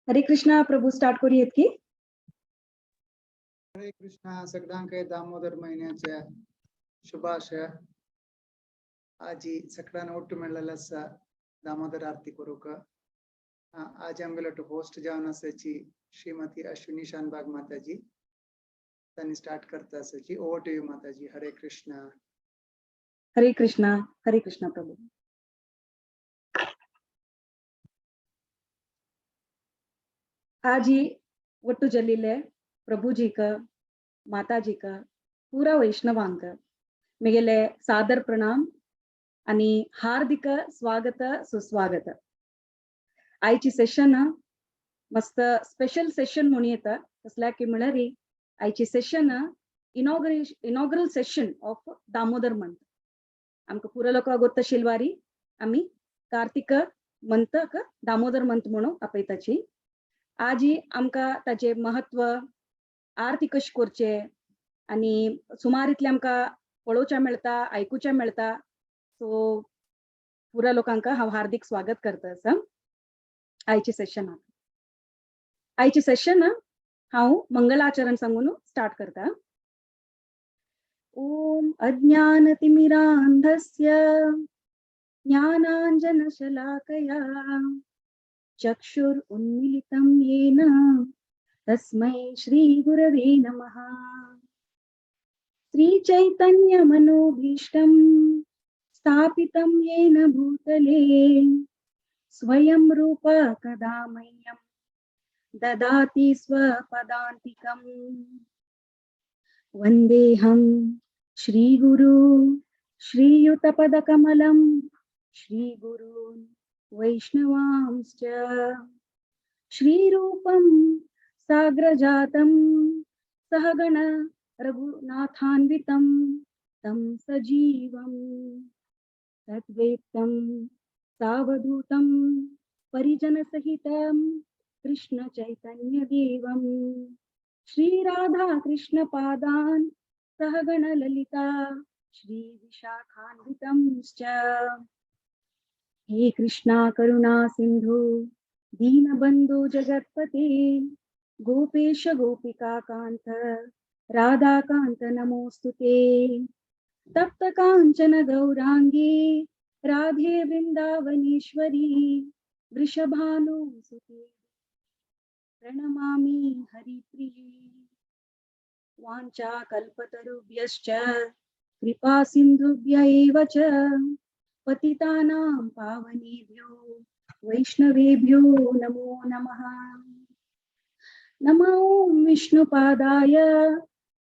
हरे कृष्णा प्रभू स्टार्ट करूयात की. हरे कृष्णा सगळ्यांक दामोदर महिन्याच्या शुभाशय. आजी सगळ्यांना ಒಟ್ಟು मेळलेला दामोदर आरती करूक. आज आमगेलो होस्ट जावन आसाची श्रीमती अश्विनी शानबाग माताजी. त्यांनी स्टार्ट करता आसाची. ओवर टू यू माताजी. हरे कृष्णा. हरे कृष्णा प्रभु. आज ही ಒಟ್ಟು जलीले प्रभु जी का माता जी का पूरा वैष्णवांक मेगेले सादर प्रणाम आणि हार्दिक स्वागत सुस्वागत. आयची सेशन मस्त स्पेशल सेशन म्हणून येता कसल्या की म्हळ्यारी आयची session inaugural session of Damodar month. आमका पुरा लोक गोत्ता शिलवारी आम्ही कार्तिक मंथ दामोदर मंथ म्हणून आपयताची. आज ही आमका ताचे महत्व आरती कशी करचे आणि सुमारीतले आमका पळोवच्या मेळता ऐकूच्या मेळता. सो पुरा लोकांका हांव हार्दिक स्वागत करता आसा आयची सेशन हांव मंगलाचरण सांगून स्टार्ट करता. ओम अज्ञानतिमिरान्धस्य ज्ञानाञ्जनशलाकया चक्षुरुन्मीलितं येन तस्मै श्रीगुरवे नमः. श्रीचैतन्यमनोभीष्टं स्थापितं येन भूतले स्वयं रूप कदा मह्यं ददाति स्वपदान्तिकम्. वन्देऽहं श्रीगुरु श्रीयुतपदकमलं श्रीगुरून् वैष्णवांश्च. श्रीरूपं साग्रजातं सहगण रघुनाथान्वितं तं सजीवं तद्वैतं सावधूतं परिजनसहितं कृष्ण चैतन्य देवं श्री राधा कृष्ण पादान् सहगण ललिता श्री विशाखान्वितंश्च. हे कृष्णा करुणा सिंधु दीनबंधु जगत्पते गोपेश गोपिका कांत राधा कांत नमोस्तुते. तप्त कांचन गौरांगी राधे वृंदावनेश्वरी वृषभानुसुते प्रणमामि हरिप्रिये. वाञ्छा कल्पतरुभ्यश्च कृपा सिन्धुभ्य एव च पतितानां पावनेभ्यो वैष्णवेभ्यो नमो नमः. नमो विष्णुपादाय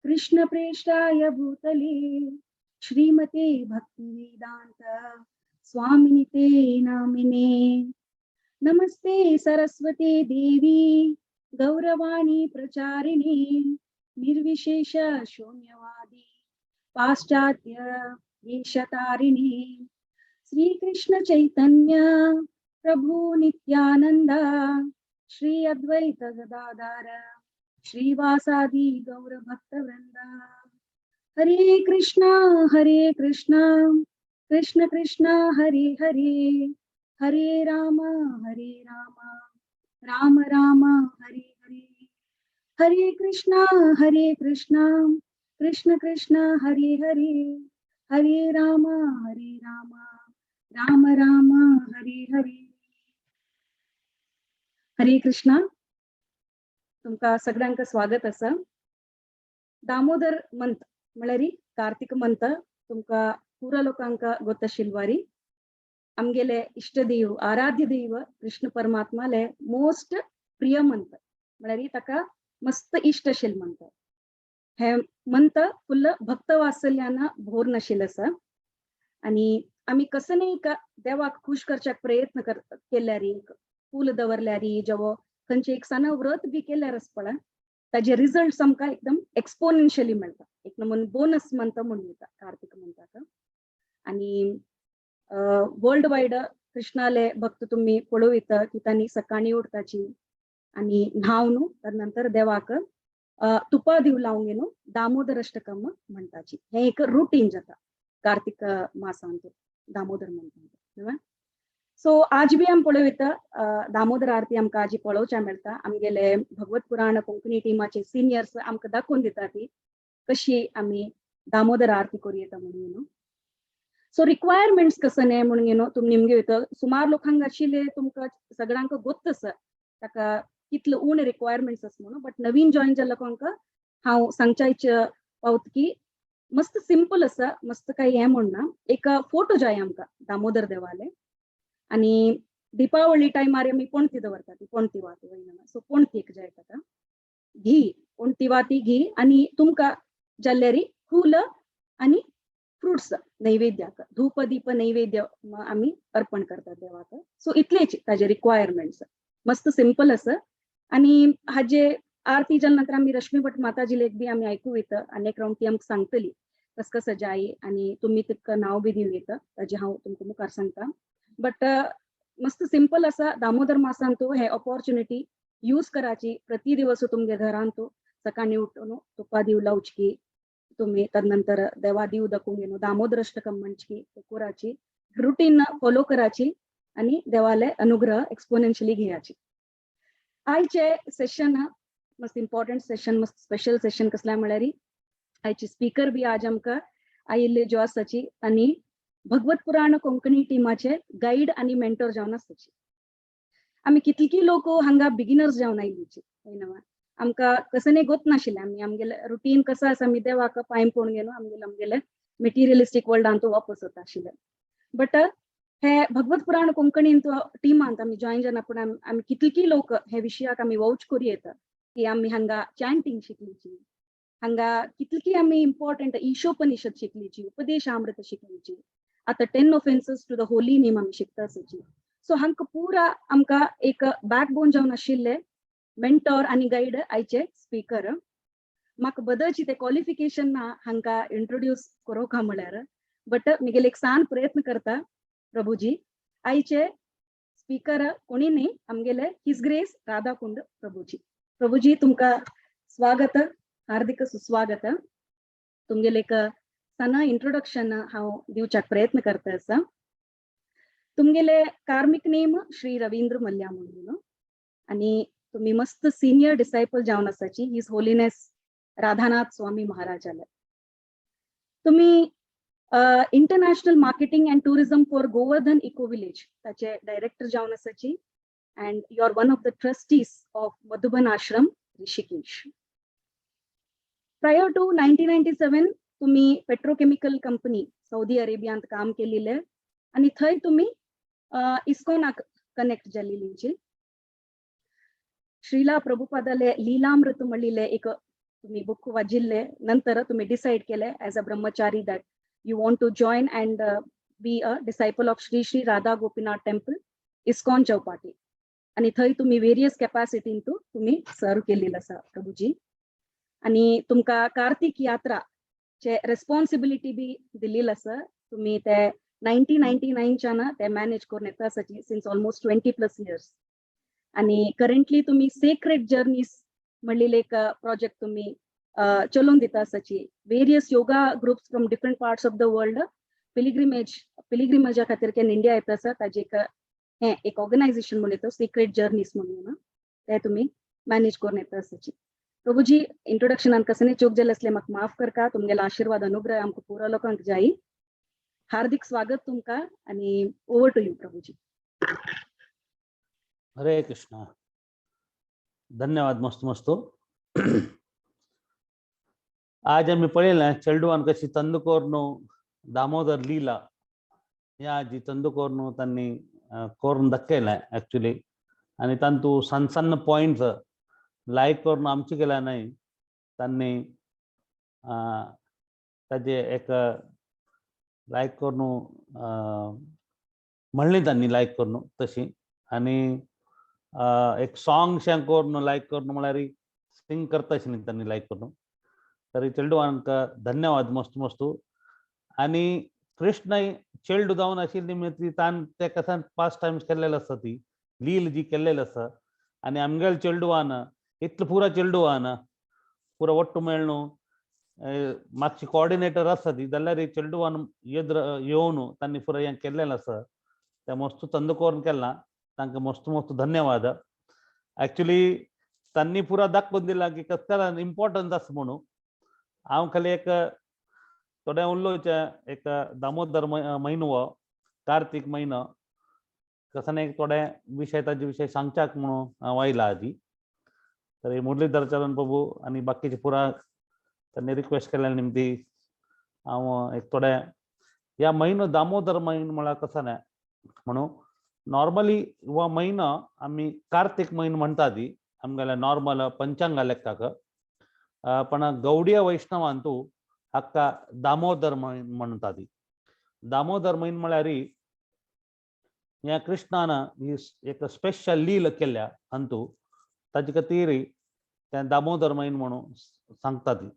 कृष्णप्रेष्ठाय भूतले श्रीमते भक्तिवेदान्त स्वामिनिते नामिने. नमस्ते सरस्वती देवी गौरवाणी प्रचारिणे निर्विशेष शून्यवादी पाश्चात्य देशतारिणे. श्री कृष्ण चैतन्य प्रभु नित्यानंद श्री अद्वैत गदाधर श्रीवासादि गौर भक्त वृंद. हरे कृष्णा कृष्ण कृष्ण हरे हरे हरे राम राम राम हरे हरे. हरे कृष्णा कृष्ण कृष्ण हरे हरे हरे राम राम राम हरे हरे. हरे कृष्णा. तुमका सगळ्यांका स्वागत असा. दामोदर मंथ म्हळ्यारी कार्तिक मंथ तुमका पुरा लोकांका गोत्ता शिलवारी. आमगेले इष्टदेव आराध्य देव कृष्ण परमात्माले मोस्ट प्रिय मंथ म्हळ्यारी ताका मस्त इष्ट असेल मंथ. हे मंथ फुल्ल भक्त वात्सल्यानं भोर नशील असा. आणि आम्ही कसं नाही का देवाक खुश करच्याक प्रयत्न केल्यारी फूल दवरल्यारी जेव्हा खंयचे एक सण व्रत बी केल्यारच पळा ताजे रिझल्ट आमकां एकदम एक्सपोनेन्शियली मेळटा. एक नमून बोनस मंथ म्हणून येता कार्तिक मंथाक. आणि वर्ल्ड वाईड कृष्णाले भक्त तुम्ही पळोवयता की तांणी सकाळी उठताची आणि न्हाव न्हू तर नंतर देवाक तुपा दिव लावंक न्हू दामोदर अष्टकम म्हणटाची. हे एक रुटीन जाता कार्तिक मासांत दामोदर मंथांत. सो आज बी आम पळयता दामोदर आरती आमकां आजी पळोवच्या मेळटा. आमगेले भगवत पुराण कोंकणी टिमाचे सिनियर्स आमकां दाखोवन दिता ती कशी आमी दामोदर आरती करूं येता म्हणून. सो रिक्वायरमेंट्स कसं न्हय म्हणून तुम निमगे वयता सुमार लोकांक आशिल्ले तुमकां सगळ्यांक गोत्त आसा ताका कितलो उण रिक्वायरमेंट्स आसा म्हणून. बट नवीन जॉईन जाल्ल्या लोकांक हांव सांगच्या पावत की मस्त सिंपल आसा, मस्त काही हें म्हणना. एक फोटो जाय आमकां दामोदर देवाले आणि दिपावली टायमार आमी पणती दवरता, ती पणती वाती वयना. सो पणती एक जाय ताका घी, पणती वाती घी आणि तुमकां जाल्ल्यारी फूल आणि फ्रुट्स नैवेद्याक धूप दीप नैवेद्य आम्ही अर्पण करतात देवाक. सो इतलेच ताजे रिक्वायरमेंट्स. मस्त सिंपल आसा. आणि हाजे आरती जाल्या नंतर आम्ही रश्मी भट माताजी लेख बी आम्ही ऐकू येतं. अनेक राऊंड ती आमकां सांगतली कस कसं जाय आणि तुम्ही तितकं नाव बी दिव येतं ताजे हांव तुमकां मुखार सांगता. बट मस्त सिंपल आसा. दामोदर मासान तू हे ऑपॉर्च्युनिटी यूज कराची. प्रति दिवस तुमगे घरान तू सकाळी उठून तुपा दिव लावची, तुम्ही तदनंतर देवा दिव दाखवून दामोदर अष्टकम म्हणची कोराची रुटीन फॉलो कराची आणि देवाले अनुग्रह एक्सपोनेन्शियली घेयाची. आयचे सेशन मस्त इम्पॉर्टंट सेशन, मस्त स्पेशल सेशन कसल्या म्हळ्यार आयची स्पीकर बी आज आमकां आयिल्ले ज्यो आसाची आणि भगवत पुराण कोंकणी टिमाचे गाईड आणि मेंटर जावन आसाची. आमी कितलीकी लोक हांगा बिगिनर्स जावन आयिल्लीची वयना. आमकां कसं नाही गोत नाशिल्लें. आमी आमगेले रुटीन कसं आसा आमी देवाक पांय पडून गेलो आमगेले मेटिरियलिस्टीक वर्ल्डान तो वापस वता आशिल्ले. बट हे भगवत पुराण कोंकणीन टिमांत आमी जॉईन जावन आपण आमी कितलीकी लोक हे विशयाक आमी वौच करूं येता की आमी हांगा चॅन्टिंग शिकलीची, हांगा कितलीकी आमी इम्पॉर्टंट ईशोपनिषद शिकलीची, उपदेशामृत शिकलीची, आता 10 offences to the holy name आमी शिकता आसाची. सो हांकां पुरा आमकां एक बॅकबोन जावन आशिल्ले मेंटॉर आणि गाईड आयचे स्पीकर. म्हाका बदलची ते क्वालिफिकेशन ना हांकां इंट्रोड्यूस करूंक म्हळ्यार. बट मिगेल एक सान प्रयत्न करता प्रभुजी. आयचे स्पीकर कोणी न्ही आमगेले हिज ग्रेस राधाकुंड प्रभुजी. प्रभुजी तुमकां स्वागत, हार्दिक सुस्वागत. तुमगेले एक सन इंट्रोडक्शन हांव दिवच्याक प्रयत्न करता आसा. तुमगेले कार्मिक नेम श्री रवींद्र मल्ल्या म्हणून आणि तुम्ही मस्त सिनियर डिसायपल जावन आसाची हिज होलीनेस राधानाथ स्वामी महाराजाले. तुम्ही international marketing and tourism for Govardhan eco village ताचे डायरेक्टर जावन आसाची and you are one of the trustees of Madhuban Ashram Rishikesh. Prior to 1997 तुम्ही पेट्रोकेमिकल कंपनी सौदी अरेबियांत काम केलेले आणि थंय तुम्ही इस्कॉनाक कनेक्ट जाल्लीची. श्रीला प्रभुपादाले लीलामृत म्हणलेले एक तुम्ही बुक वाजिल्ले. नंतर तुम्ही डिसाइड केले as a brahmachari that you want to join and be a disciple of Shri Shri Radha Gopinath temple ISKCON Chowpatty आणि थंय तुम्ही वेरियस कॅपॅसिटीन तुम्ही सर्व केलेलं आसा प्रभुजी. आणि तुमकां कार्तिक यात्रा चे रेस्पॉन्सिबिलिटी बी दिल्लेली आसा. तुम्ही ते 1999 च्यान ते मॅनेज करून येता आसाची सिन्स ऑलमोस्ट 20+ इयर्स. आणि करंटली तुम्ही सेक्रेट जर्नीज म्हणलेले एक प्रोजेक्ट तुम्ही चलोवन दिता आसाची. Various yoga groups from different parts of the world पिलिग्रिमेजा खातीर केन्ना इंडिया येता आसा ताजे एक ऑर्गनायझेशन म्हणून येतो सेक्रेट जर्नीज म्हणून ते तुम्ही मॅनेज करून येता आसाची. प्रभुजी इंट्रोडक्शनान कसं चूक जाले असले म्हाका माफ करता. तुमगेलो आशीर्वाद अनुग्रह आमकां पुरो लोकांक जायी. हार्दिक स्वागत तुमकां आणि ओवर टू यू प्रभुजी. हरे कृष्णा. धन्यवाद मस्त. आज आम्ही पळयलें चेडवान कशी तंदुकोरनु दामोदर लीला या जी तंदुकोरनु तांणी करून दाखयलें ॲक्च्युली. आणि तांतू सन्न सन्न पॉइंट्स लायक करून आमचे केल्या नाही तांणी ताजे एक लायक करून म्हणली तांणी लायक करून तशी. आणि एक सॉंग शें करून लायक करून म्हळ्यार सिंग करता आशिल्ली तांणी लायक करून. तरी चेडवांक धन्यवाद मस्त. आणि कृष्ण चेडू जावन आशिल्ली म्हणजे तान ते कसान 5 टायम्स केल्लेलो आसा ती लील जी केल्लेली आसा. आणि आमगेल चेडवान इतलो पुरा चेडवान पुरो ಒಟ್ಟು मेळणू मागची कोऑर्डिनेटर आसा ती जाल्यार चेडवान येवन तांणी पुरो हें केल्लेलें आसा. ते मस्त चंद करून केला तांकां मस्त मस्त धन्यवाद. ऍक्च्युली त्यांनी पुरा दाखवून दिला की कसला इम्पॉर्टन्स आसा म्हणून. हांव खाली एक थोडे उरलोचे एक दामोदर म्हयनो हो कार्तिक म्हयनो कसं एक थोडे विषय ताजे विषय सांगच्याक म्हणून हांव आयला आदी. तर मुरलीधर चरण प्रभू आणि बाकीचे पुरा त्यांनी रिक्वेस्ट केल्या निमती हांव एक थोडे या म्हयनो दामोदर म्हयनो म्हळ्यार कसं नाही म्हणून नॉर्मली हो म्हयनो आमी कार्तिक म्हयनो म्हणटा ती आमगेल्या नॉर्मल पंचांगा लेखाक. पण गौडीय वैष्णवांतू हाका दामोदर म्हयनो म्हणटा ती. दामोदर म्हयनो म्हळ्यार या कृष्णान ही एक स्पेशल लील केल्या अंतू ताजे खातीर ते दामोदर म्हयनो म्हणून सांगता ती.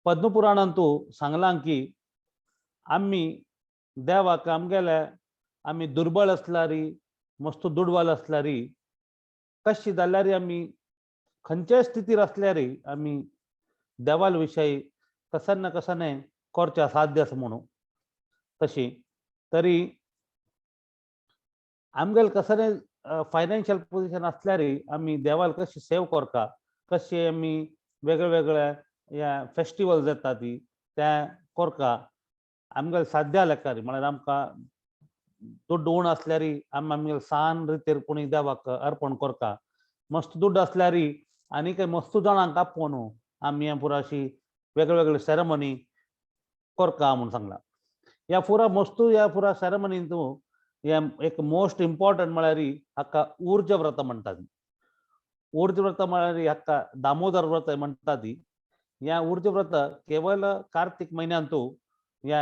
पद्मपुराणांतू सांगलां की आमी देवाक आमगेले आमी दुर्बळ असल्यारी मस्त दुर्बल असल्यारी कशी जाल्यार आमी खंयच्याय स्थितीर असल्यारी आमी देवाल विशयी कसन ना कसने करचे साध्य आसा म्हणून. तशी तरी आमगेले कसने फायनान्शियल पोजिशन असल्यारी आमी देवाल कशी सेव करता कशी आमी वेगळे वेगळे या फेस्टिवल्स येता ती ते करता आमगेले साध्या लेखारी म्हळ्यार आमकां दुड्ड उण असल्यारी आमगेले सान रितीर कोणी देवाक अर्पण करता. मस्त दुड्ड असल्यारी आनीक मस्त जाणांक आपोवन आमी पुरा अशी वेगळे वेगळे सेरेमनी करता म्हणून सांगला. या पुरा सेरेमनींतू या एक मोस्ट इम्पॉर्टंट म्हळ्यार हाका ऊर्ज व्रत म्हणटात. ऊर्ज व्रत म्हळ्यार हाका दामोदर व्रत म्हणटा ती. या ऊर्ज व्रत केवळ कार्तिक म्हयन्यांतू या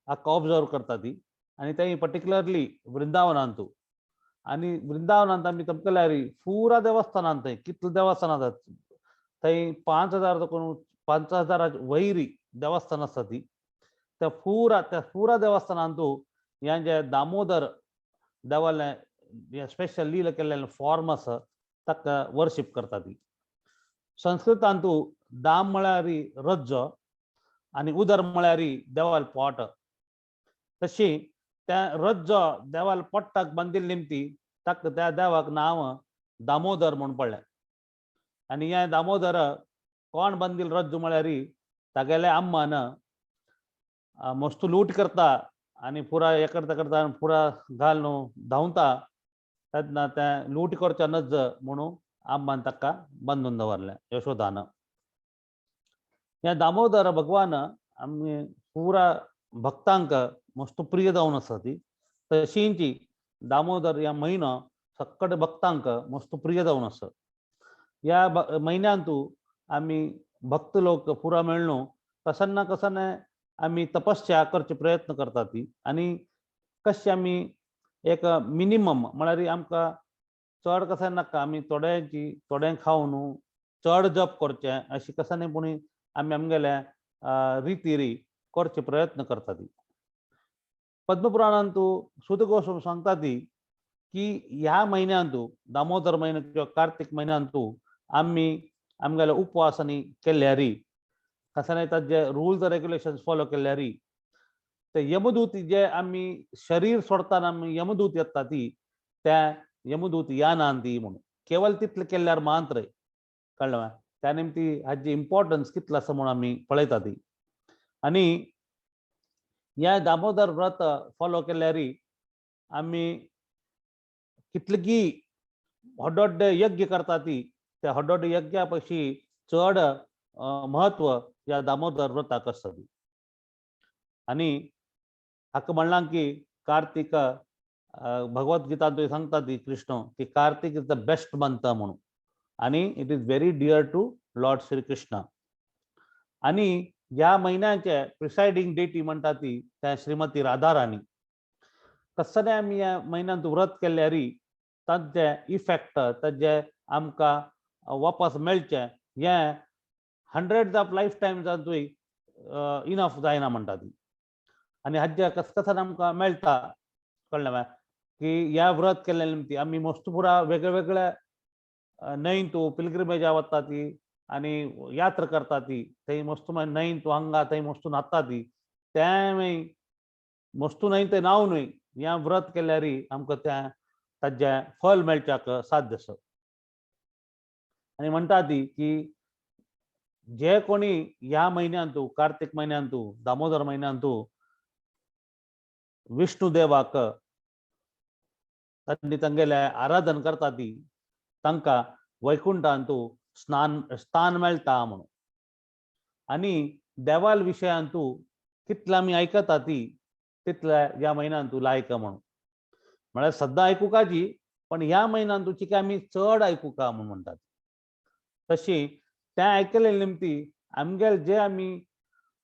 हाका ऑब्जर्व करता ती आणि ते पर्टिक्युलरली वृंदावनांतू. आणि वृंदावनांत आमी तमकेल्यार पुरा देवस्थानांत कितले देवस्थान आसात थंय 5,000 वयरी देवस्थान आसा ती. त्या पुरा देवस्थानांतू या जे दामोदर देवाले स्पेशल लील केल्ले फॉर्म आसा ताका वर्शीप करता ती. संस्कृतांतू दाम म्हळ्यार रज्ज आणि उदर म्हळ्यार देवाल पोट. तशी त्या रज्ज देवाल पोट्टाक बांदिल्ली निमती ताका त्या देवाक नांव दामोदर म्हणून पडलें. आणि या दामोदर कोण बांदिल रज्ज म्हळ्यार तागेले अम्मान मस्त लूट करता आणि पुरा हे करता पुरा घालून धांवता तेन्ना ते लूट करचे नज म्हणून अम्मान ताका बांदून दवरलें यशोदान. या दामोदर भगवान आमी पुरा भक्तांक मस्त प्रिय जावन आसा ती. तशींची दामोदर या म्हयनो सक्कट भक्तांक मस्त प्रिय जावन आसा. या म्हयन्यांतू आमी भक्त लोक पुरा मेळून कसन ना कसने आमी तपस्या करचे प्रयत्न करता ती. आणि कशी आमी एक मिनिमम म्हळ्यार आमकां चड कशें नाका आमी थोडें खावन चड जप करचे अशी कसनेपणी आमी आमगेले रितीरी करचे प्रयत्न करता ती. पद्मपुराणांतू सुत गोस्वामी सांगता ती की ह्या म्हयन्यांतू दामोदर म्हयनो किंवा कार्तिक म्हयन्यांतू आमी आमगेले उपवास आनी केल्यारी कसने ताजे रुल्स रेग्युलेशन्स फॉलो केल्यारी ते यमदूत जे आमी शरीर सोडताना आमी यमदूत येता ती त्या यमदूत यानान ती म्हणून केवळ तितले केल्यार मात्र कळ्ळें. त्या निमती हाजी इम्पॉर्टन्स कितलो आसा म्हणून आमी पळयता ती. आणि ह्या दामोदर व्रत फॉलो केल्यारी आमी कितलेकी व्हड व्हड यज्ञ करता ती त्या व्हड व्हड यज्ञा पैकी चड महत्व या दामोदर व्रताक आसता ती. आणि हाका म्हणलां की कार्तिक भगवद्गीतांतूय सांगता ती कृष्ण की Kartik is the best month म्हणून. आणि it is very dear to lord Shri Krishna. आणि ह्या म्हयन्याचे प्रिसायडिंग डेटी म्हणटा ती त्या श्रीमती राधा राणी. कसने आमी ह्या म्हयन्यांत व्रत केल्यारी तांचे इफेक्ट ताजे आमकां वापस मेळचे हे हंड्रेड्स ऑफ लायफ टायम्सांतूय इनफ जायना म्हणटा ती. आणि हाजे कसन आमकां मेळटा कळ्ळें की ह्या व्रत केल्ले निमती आमी मस्त पुरा वेगळे वेगळे न्हंयतू पिलग्रिमेजा वता ती आणि यात्रा करता ती. थंय मस्त न्हंयतू हांगा थंय मस्त न्हाता ती. तें मस्तू नाही ते नाव न्हय या व्रत केल्यार आमकां त्या ताजे फल मेळच्याक साध्य आसा आनी म्हणटा ती की जे कोणी ह्या म्हयन्यांतू कार्तिक म्हयन्यांतू दामोदर म्हयन्यांतू विष्णू देवाक तांणी तांगेले आराधन करता ती तांकां वैकुंठांतू स्थान मेळटा म्हणून आनी देवाल विशयांतू कितले आमी आयकता ती तितले ह्या म्हयन्यांतू लायक म्हणून म्हळ्यार सद्दां आयकुकाची पण ह्या म्हयन्यांतूची आमी चड आयकुका म्हणून म्हणटात तशी तें आयकले निमती आमगेले जे आमी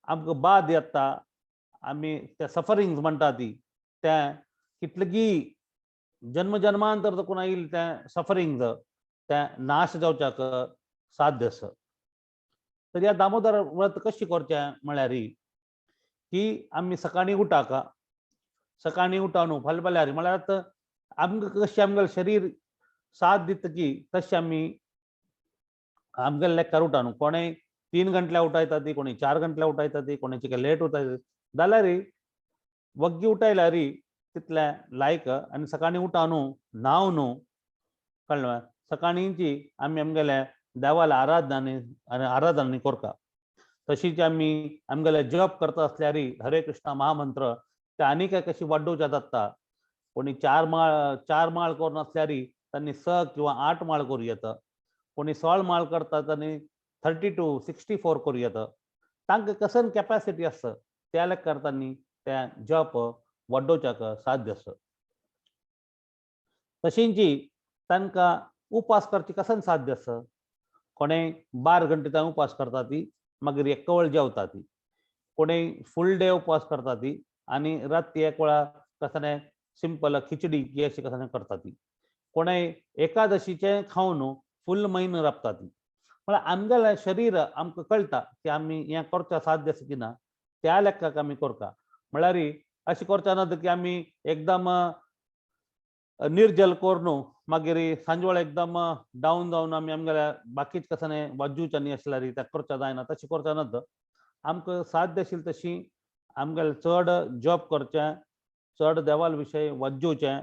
आमकां बाद येता आमी ते सफरिंग्स म्हणटा ती ते कितलेगी जन्म जन्मांतर देखून येयले ते सफरिंग्स ते नाश जावच्याक साध्य आसा तर ह्या दामोदर व्रत कशें करचें म्हळ्यार की आमी सकाळीं उठाका सकाळीं उठा न्हू फाल्यां फाल्यार म्हळ्यार आतां आमकां कशें आमगेलें शरीर साथ दिता की तशें आमी आमगेले लेखार उठा न्हू कोणें 3 गंटल्या उठयता ती कोणी 4 गंटल्या उठयता ती कोणाची लेट उठयता जाल्यार वग्गी उठयल्यार तितले लायक आनी सकाळीं उठा न्हू न्हांव न्हू कळ्ळें सकाळींची आमी आमगेले देवाला आराधना करता तशीच आमी आमगेले जप करता आसल्यार हरे कृष्ण महामंत्र ते आनीक कशी वाडोवचे जाता कोणी 4 माळ करून आसल्यार तांणी 6 किंवा 8 माळ करूं येता कोणी 16 माळ करता तांणी 32 64 करूं येता तांकां कसन कॅपॅसिटी आसता त्या लेखार तांणी ते जप वाडोवच्याक साध्य आसा तशींची तांकां उपास करचे कसन साध्य आसा कोणें 12 घंटे तांणी उपास करता ती मागीर एक कवळ जेवता ती कोणें फूल डे उपास करता ती आनी राती एक वेळा कसलें सिंपल खिचडी की अशी कसलें करता ती कोणें एकादशीचें खावन फूल म्हयनो राबता ती म्हळ्यार आमगेलें शरीर आमकां कळटा की आमी हें करचें साध्य आसा की ना त्या लेखाक आमी करता म्हळ्यार अशें करचें ना की आमी एकदम निर्जल करून मागीर सांजवेळ एकदम डावन जावन आमी आमगेल्या बाकीच कसलें वाजूचें न्ही आसल्यार तें करचें जायना तशें करचें नात आमकां साध्य आशिल्ली तशी आमगेलें चड जप करचें चड देवाल विशय वाजोवचें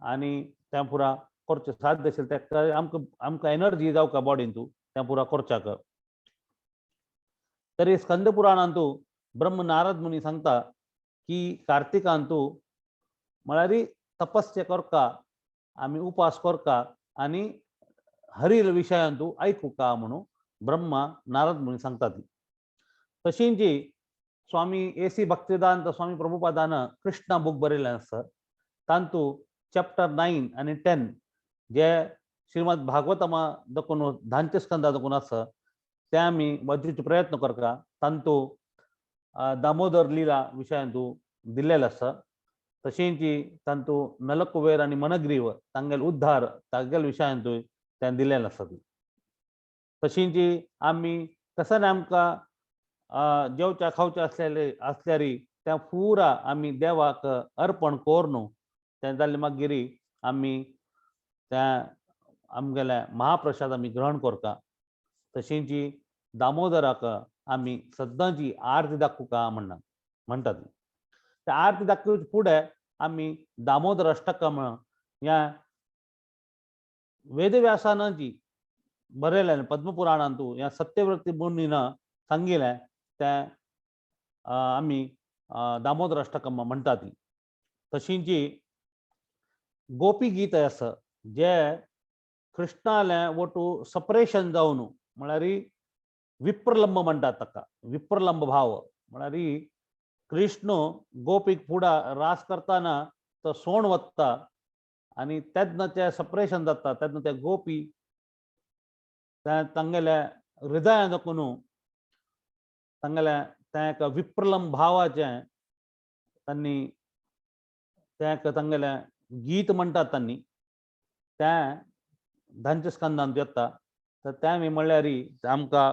आनी तें पुरा करचें साध्य आशिल्लें तें आमकां एनर्जी जावका बॉडींतू तें पुरा करच्याक तरी स्कंद पुराणांतू ब्रह्म नारद मुनी सांगता की कार्तिकांतू म्हळ्यार तपस्या करका आमी उपास करका आनी हरी विशयांतू आयकुका म्हणून ब्रह्मा नारद मुनी सांगता ती तशींच स्वामी AC भक्तिवेदांत स्वामी प्रभुपादान कृष्णा बूक बरयलें आसा तांतू चॅप्टर 9 आनी 10 जे श्रीमद भागवतमा देखून धांचे स्कंदा देखून आसा ते आमी वाचूचे प्रयत्न करता तांतू दामोदर लीला विशयांतू दिल्लेलें आसा तशींच तांतू नलकुबेर आनी मनग्रीव तांगेले उद्धार तांगेले विशयांतूय तें दिल्लेलें आसा तशींच आमी कसन आमकां जेवच्या खावचें आसल्यार तें पुरा आमी देवाक अर्पण करून तें जालें मागीर आमी तें आमगेलें महाप्रसाद आमी ग्रहण करता तशींच दामोदराक आमी सद्दांची आरती दाखोवका म्हणटात त्या आरती दाखोवचे फुडें आमी दामोदर अष्टकम ह्या वेदव्यासान जी बरयलें पद्मपुराणांतू ह्या सत्यव्रती मुनीन सांगिल्लें तें आमी दामोदर अष्टकम म्हणटा ती तशींच गोपी गीत आसा जे कृष्णालें वटू सपरेशन जावन म्हळ्यार विप्रलंब म्हणटात ताका विप्रलंब भाव म्हळ्यार कृष्ण गोपीक फुडा रास करतना तो सोण वत्ता आनी तेन्ना तें सपरेशन जाता तेन्ना ते गोपी तांगेल्या हृदयान देखून तांगेल्या त्या विप्रलंब भावाचें तांणी तें तांगेलें गीत म्हणटात तांणी तें धांच्या स्कंदांत येता तर तें म्हणल्यार आमकां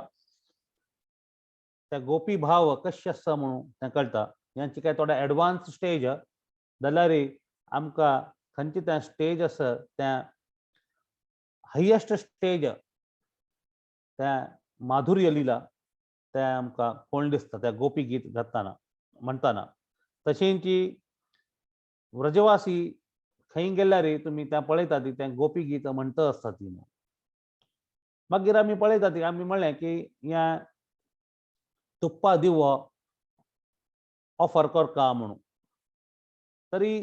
ते गोपी भाव कशें आसता म्हणून तें कळटा हेंचे काय थोडे एडवान्स स्टेज जाल्यार आमकां खंयचे तें स्टेज आसा तें हायेस्ट स्टेज तें माधुर्य लीला तें आमकां कोण दिसता त्या गोपी गीत गातना म्हणटाना तशींच व्रजवासी खंय गेल्यार तुम्ही त्या पळयता ती त्या गोपी गीत म्हणत असता ती मागीर आमी पळयता ती आमी म्हणलें की या तुप्पा दिवो ऑफर करका म्हणून तरी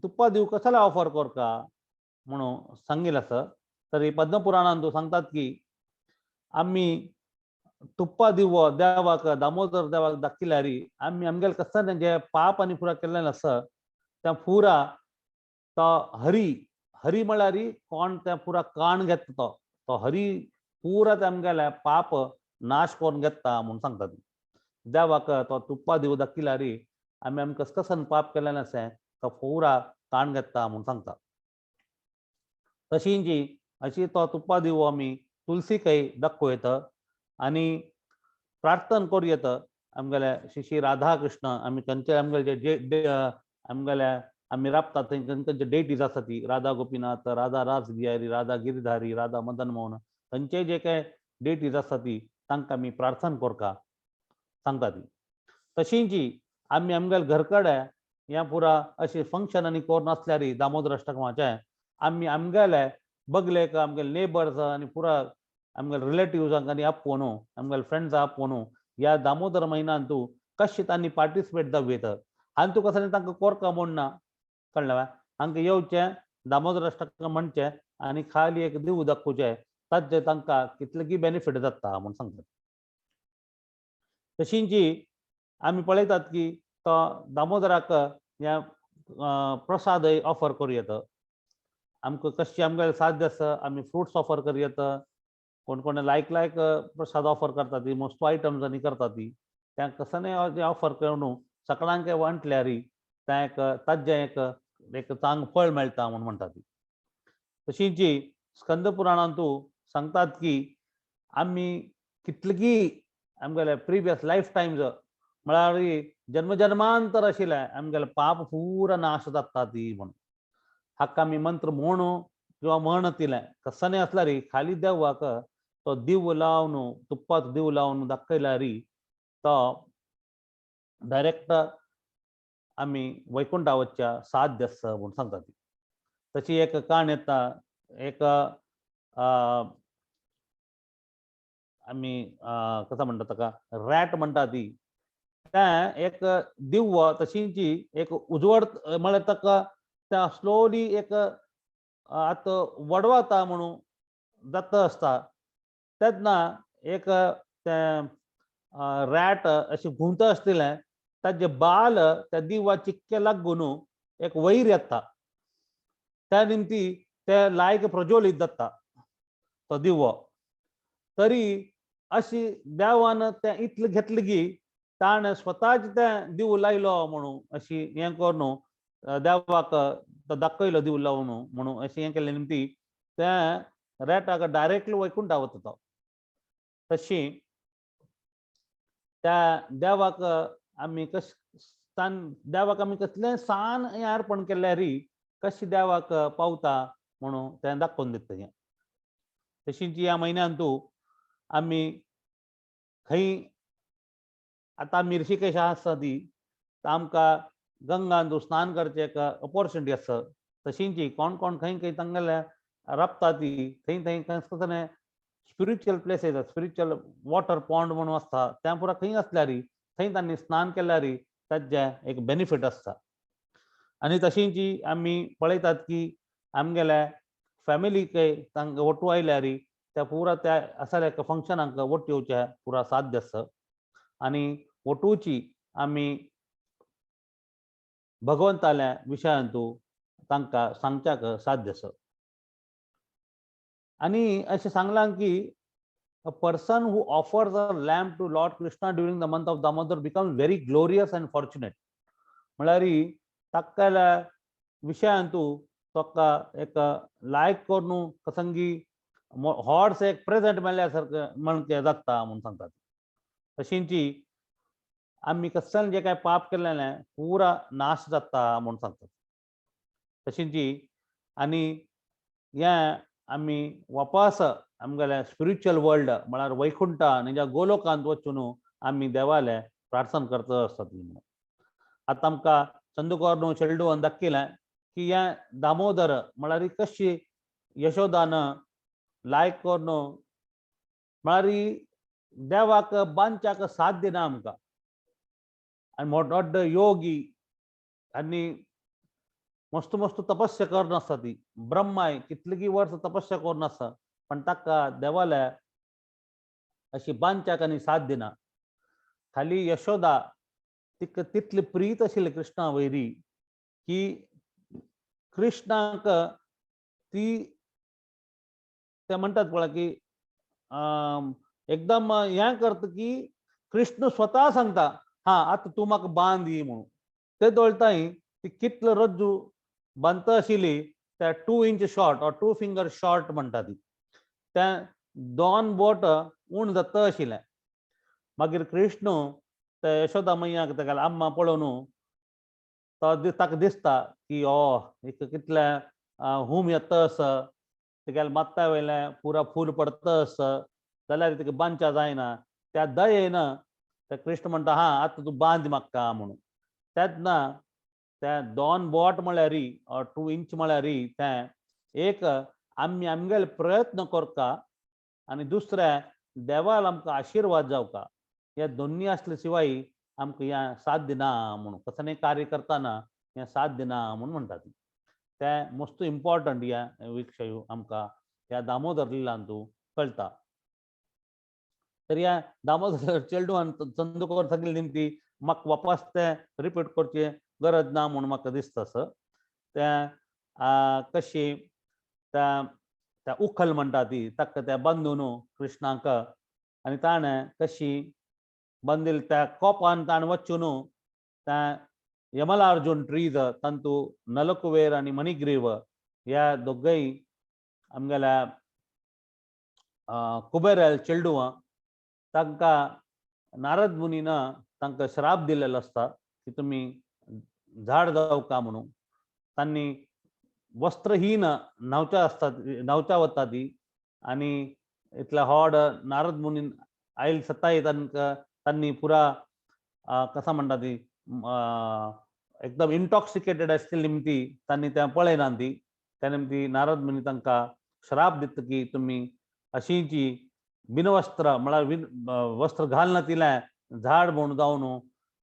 तुप्पा दिव कशाला ऑफर करका म्हणून सांगिल्लें आसा तरी पद्मपुराणांत सांगतात की आमी तुप्पा दिवो देवाक दामोदर देवाक दाखयल्यार आमी आमगेले कसं जे पाप आनी पुरा केल्लें आसा त्या पुरा तो हरी हरी म्हळ्यार कोण त्या पुरा काण घेता तो हरी पुरा ते आमगेले पाप नाश करून घेता म्हणून सांगतात देवाक तो तुप्पा दिवो दाखयल्यार आमी कसं कसं पाप केल्लें आसा तो पुरा काण घेता म्हणून सांगता तशी जी अशी तो तुप्पा दिवो आमी तुलसीकय दाखोयत आनी प्रार्थना करूं येता आमगेले श्री राधा कृष्ण आमी तांचे आमगेले जे आमगेले आमी राबतात तांचे जे डेटीज आसा ती राधा गोपीनाथ राधा रास बिहारी राधा गिरधारी राधा मदन मोहन तांचे जे काय डेटीज आसा ती तांकां आमी प्रार्थना करका सांगता ती तशी जी आमी आमगेले घरकडे ह्या पुरा अशी फंक्शन आनी कोर नासल्यार दामोदर अष्टकमाचे आमी आमगेले बगलेक आमगेले नेबर्स आनी पुरा आमगेले रिलेटिव्जांक आनी आपोवन आमगेले फ्रेंड्स आपोवन ह्या दामोदर म्हयन्यान तूं कशें तांणी पार्टिसिपेट दाखयता आनी तूं कसं तांकां करका म्हणना कळ्ळें हांकां येवचें दामोदर अष्टक म्हणचें आनी खाली एक दिवू दाखोवचें ताचे तांकां कितलें बेनिफीट जाता म्हूण सांगतात तशीं जी आमी पळयतात की तो दामोदराक हे प्रसादय ऑफर करूं येता आमकां कशें आमगेलें साध्य आसा आमी फ्रुट्स ऑफर करूं येता कोण कोण लायक प्रसाद ऑफर करता ती मोस्ट आयटम्स आनी करता ती त्या कसं ऑफर करून सगळ्यांक वांटल्यार त्या ताजें एक चांग फळ मेळटा म्हणून म्हणटा ती तशी जी स्कंद पुराणांत सांगतात की आमी कितलीं आमगेले प्रिवियस लायफ टायम्स म्हळ्यार जन्मजन्मांतर आशिल्ले आमगेले पाप पुरा नाश जाता ती म्हणून हाका आमी मंत्र म्हणू किंवा म्हणतिलें कसं आसल्यार खाली देवाक तो दिव लावन तुप्पाचो दिव लावन दाखयल्यार तो डायरेक्ट आमी वैकुंठा वचच्या साध्य आसा म्हणून सांगता ती तशी एक काण येता एक आमी कसं म्हणटा ताका रॅट म्हणटा ती त्या एक दिव्व तशींची एक उजवड म्हळ्यार ताका त्या स्लोली एक आतां वडवता म्हणून जाता आसता तेन्ना एक तें रॅट अशें घुंवता आसलेलें ताजे बाल त्या दिवा चिक्के लागून एक वयर येता त्या निमती ते लायक प्रज्वलीत जाता तो दिवो तरी अशी देवान तें इतलें घेतलें की ताणें स्वताच तें दिवो लायलो म्हणून अशी हें करून देवाक तो दाखयलो दिवो लावन म्हणून अशें हें केल्ले निमती तें रॅटाक डायरेक्टली वैकुंठा वता तो तशी त्या देवाक आमी देवाक आमी कसलें सान हें अर्पण केल्यार कशी देवाक पावता म्हणून तें दाखोवन दिता हें तशींच ह्या म्हयन्यान आमी खंय आतां आमी ऋषिकेश आसा ती आमकां गंगान स्नान करचें एक ऑपॉर्च्युनिटी आसा तशींच कोण कोण खंय खंय तांगेले राबता ती थंय थंय कसं spiritual places spiritual water pond म्हणून आसता त्या पुरा खंय आसल्यार थंय तांणी स्नान केल्यार ताजें एक बेनिफीट आसता आनी तशींच आमी पळयतात की आमगेले फॅमिलीकय तांकां वटू आयल्यार त्या पुरा त्या आसल्या एका फंक्शनाक वट येवचें पुरा साध्य आसा आनी वटूची आमी भगवंताल्या विशयांत तांकां सांगच्याक साध्य आसा आनी अशें सांगलां की a person who offers a lamb to Lord Krishna during the month of Damodar becomes very glorious and fortunate म्हळ्यार ताका विशयांत ताका एक लायक करून कसंगी हॉर्स एक प्रेझेंट मेळ्ळ्या सारकें म्हणके जाता म्हणून सांगतात तशींच आमी कसल्यान जे काय पाप केल्लें पुरा नाश जाता म्हणून सांगतात तशींच आनी हें आमी वापस आमगेले स्पिरिच्युअल वर्ल्ड म्हळ्यार वैकुंठ आनी ज्या गोलोकांत वचून आमी देवाले प्रार्थना करता आसतात आतां आमकां चंदुकोरनु चेल्डू दक्किलें की या दामोदर म्हळ्यार कशी यशोदानं लायक कोरनु म्हळ्यार देवाक बांदच्याक साथ दिना आमकां आनी मोठो व्हड योगी आनी मस्त मस्त तपस्या करून आसता ती ब्रह्माय कितलीं वर्सां तपस्या करून आसा पण ताका देवाल्या अशी बांदच्याक आनी साथ दिना खाली यशोदा तिका तितली प्रीत आशिल्ली कृष्णा वयरी की कृष्णाक ती ते म्हणटात पळय की एकदम हें करता की कृष्ण स्वता सांगता हा आतां तूं म्हाका बांद दी म्हणून ते दोळताय ती कितलो रज्जू बांदत आशिल्ली त्या 2 इंच शॉर्ट और 2 फिंगर शॉर्ट म्हणटा ती त्या 2 बोट उण जाता आशिल्लें मागीर कृष्ण त्या यशोदा मैयाक तेगेल्या आम्मा पळोवन ताका दिसता की एक कितले हुम येता आसा तेगेल्या मात्ता वयलें पुरा फूल पडता आसा जाल्यार तिका बांदच्या जायना त्या दयेन ते कृष्ण म्हणटा हा आतां तूं बांद म्हाका म्हणून तेन्ना त्या 2 बोट म्हळ्यार 2 इंच म्हळ्यार तें एक आमी आमगेले प्रयत्न करता आनी दुसरें देवाल आमकां आशिर्वाद जावका हे दोन्ही असले शिवाय आमकां हें साथ दिना म्हणून कसलेय कार्य करतना हें साथ दिना म्हणून म्हणटात ते मोस्ट इम्पॉर्टंट ह्या विशय आमकां ह्या दामोदर लिलांतू कळटा तर ह्या दामोदर चेडून चंदुकोर सगळी निमती म्हाका वापस ते रिपीट करचे गरज ना म्हणून म्हाका दिसता सर ते कशी त्या उखल म्हणटा ती ताका त्या बांदून कृष्णाक आनी ताणें कशी बांदिल्ले त्या कोपान ताणें वचून त्या यमलार्जुन ट्रीज तांतू नलकुवेर आनी मणिग्रीव ह्या दोगय आमगेल्या कुबेर चेडू तांकां नारद मुनीन तांकां श्राप दिलेलो आसता की तुमी झाड जावका म्हणून तांणी वस्त्रहीन न्हांवच्या वता ती आनी इतल्या व्हड नारद मुनीन आयल सताय तांणी पुरा कसा म्हणटा ती एकदम इंटॉक्सिकेटेड आसली निमती तांणी तें पळयना ती त्या निमती नारद मुनी तांकां श्राप दिता की तुमी अशींची बिनवस्त्र म्हळ्यार वस्त्र घालना तिलें झाड म्हणून जावन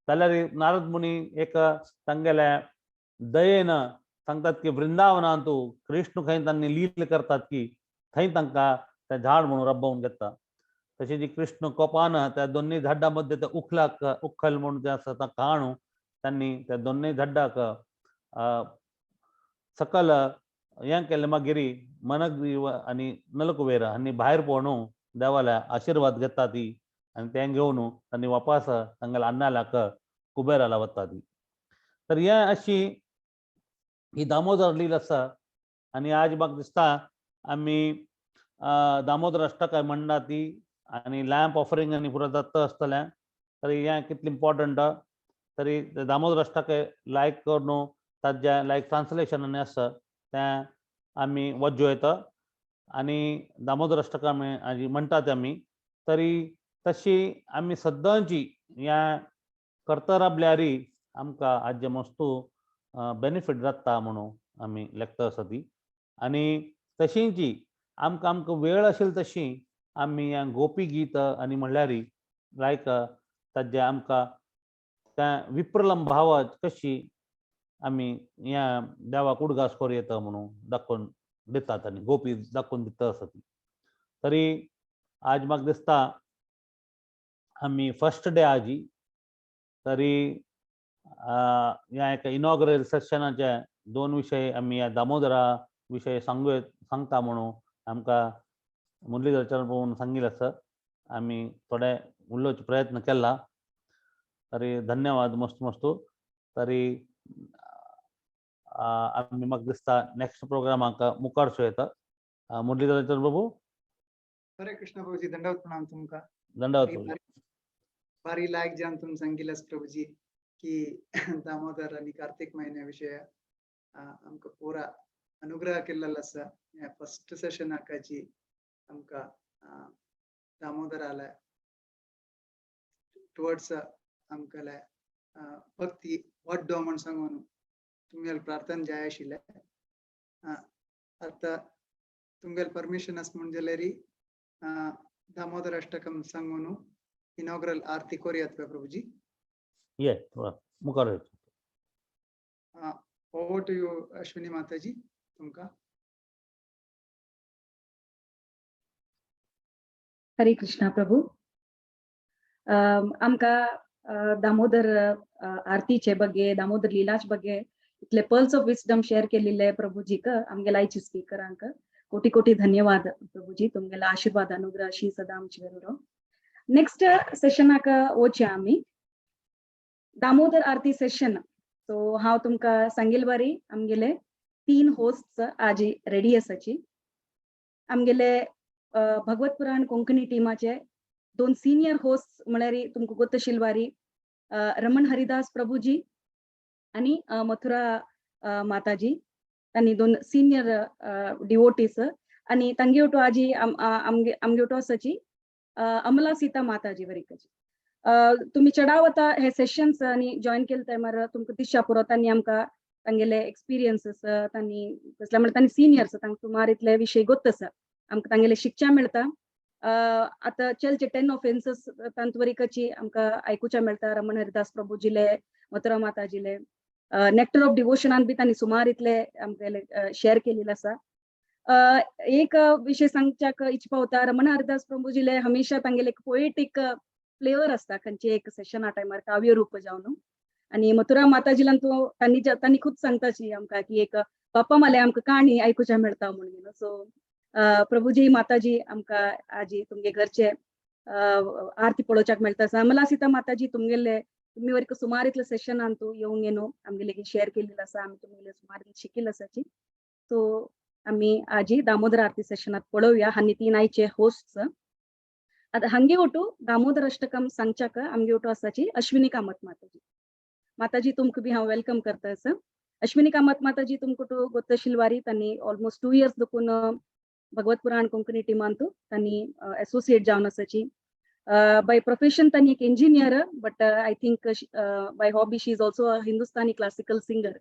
जाल्यार नारद मुनी एक तांगेले दयेन सांगतात की वृंदावनांतू कृष्ण खंय तांणी लील करतात की थंय तांकां तें झाड म्हणून रब्बवून घेता तशें जी कृष्ण कोपान त्या दोनूय झाडां मध्य त्या उखल म्हणून जें आसा ताका हाडून तांणी त्या दोनूय झाडाक सकल हें केलें मागीर मनग्रीव आनी नलकुबेर हांणी भायर पळोवन देवाल्या आशिर्वाद घेता ती आनी तें घेवन तांणी वापस तांगेल्या अन्नाल्याक कुबेराला वता ती तर हें अशी ही दामोदर लील आसा आनी आज म्हाका दिसता आमी दामोदर अष्टकाय म्हणटा ती आनी लॅम्प ऑफरिंग आनी पुरो जाता आसतलें तरी हें कितलें इम्पॉर्टंट तरी दामोदर अष्टकाय लायक करून ताजें लायक ट्रान्सलेशन आसा तें आमी वज्जो येता आनी दामोदर अष्टकां आमी म्हणटात आमी तरी तशी आमी सद्दांची हें करता राबल्यार आमकां हाजे मस्तू बेनिफीट जाता म्हणून आमी लेखता आसा ती आनी तशींची आमकां वेळ आशिल्ली तशी आमी हें गोपी गीत आनी म्हणल्यार लायक ताजें आमकां तें विप्रलंब भाव कशी आमी ह्या देवाक उडगास करूं येता म्हणून दाखोवन दितात आनी गोपी दाखोवन दिता आसा ती तरी आज म्हाका दिसता आमी फर्स्ट डे आजी तरी ह्या एका इनॉग्रल सेशनाचे 2 विशय आमी ह्या दामोदरा विशय सांगता म्हणून आमकां मुरलीधर चरण प्रभून सांगिल्लें आसा आमी थोडे उलोवचे प्रयत्न केला तरी धन्यवाद मस्तू तरी आमी म्हाका दिसता नेक्स्ट प्रोग्रामाक मुखार येता मुरलीधर चरण प्रभू हरे कृष्ण प्रभुजी दंडवत प्रणाम तुमकां दंडवत भारी लायक जावन तुमी सांगिल्लें प्रभुजी की दामोदर आनी कार्तिक म्हयन्या विशय आमकां पुरा अनुग्रह केल्लो आसा ह्या फर्स्ट सेशनाक जी आमकां दामोदराले टुवर्ड्स आमकां भक्ती वाड्डो म्हण सांगून तुमगेल प्रार्थना जाय आशिल्ले आता तुमगेल परमिशन आस म्हणजेलेरी दामोदर अष्टकम सांगून इनॉग्रल आरती कोरयात का प्रभुजी. ये मुखार येतो. ओवर टू यू अश्विनी माताजी तुमका. हरे कृष्णा प्रभू. आमका दामोदर आरतीचे बघे दामोदर लीलाच बघे इतले पर्ल्स ऑफ विस्डम शेअर केलेले प्रभुजीक आमगे लायची स्पीकरांक कोटी कोटी धन्यवाद प्रभुजी. तुमगेला आशीर्वाद अनुग्रह अशी सदा आमची वेरूरो. नेक्स्ट सेशनाक वोचे आम्ही दामोदर आरती सेशन. सो हांव तुमका सांगेल बारी आमगेले 3 होस्ट आजी रेडी आसाची. आमगेले भगवत पुराण कोंकणी टीमाचे 2 सिनियर होस्ट म्हळ्यार तुमकां गोत शिलवारी रमण हरिदास प्रभुजी आणि मथुरा माताजी. तांणी 2 सिनियर डिवोटीस आणि तांगे वटो आजी आमगे वटो आसाची अमला सीता माताजी वरिकची. तुम्ही चढावता हे सेशन्स आणि जॉईन केले टायमार तुमकां दिसचा पुरो तांणी आमकां तांगेले एक्सपिरियन्सेस तांणी कसल्या म्हणल्यार तांणी सिनियर्स तांकां सुमार इतले विशय गोत आसा आमकां तांगेले शिकच्या मेळटा. आता चलचे 10 ऑफेन्सेस तांतवरिकची आमकां आयकुच्या मेळटा. रमण हरिदास प्रभुजीले मथुरा माताजीले नेक्टर ऑफ डिवोशनान बी तांणी सुमार इतले आमकां शेअर केलेले आसा. एक विषय सांगच्याक इच्छा होता. रमण हरिदास प्रभुजीले हमेशा तांगेले एक पोएटिक फ्लेवर असता खंयचे एक सेशन आ टायमार काव्य रूप जावन. आणि मथुरा माताजीला तांणी खुद सांगताची आमकां की एक बाप्पा माले आमकां काणी आयकुच्या मेळटा म्हणून. सो प्रभुजी माताजी आमकां आजी तुमगे घरचे आरती पळोवच्याक मेळटा. अमला सीता माताजी तुमगेले तुम्ही वरक सुमार इतले सेशनान तू येऊन येनो आमगेले शेअर केलेलं आसा. आमी तुमगेले सुमार शिकिल्ले आसाची. सो आम्ही आजी दामोदर आरती सेशनात पळोवया. हानी 3 आयचे होस्ट. आता हंगे ओटू दामोदर अष्टकम सांगच्याक आमगे ओटू आसाची अश्विनी कामत माताजी. माताजी तुमकां बी हांव वेलकम करता आसा. अश्विनी कामत माताजी तुमकां गोत्त शिलवारी तांणी ऑलमोस्ट 2 इयर्स देखून भगवत पुराण कोंकणी टीमान तांणी एसोसिएट जावन आसाची. बाय प्रोफेशन तांणी एक engineer but I think by hobby she is also a Hindustani classical singer.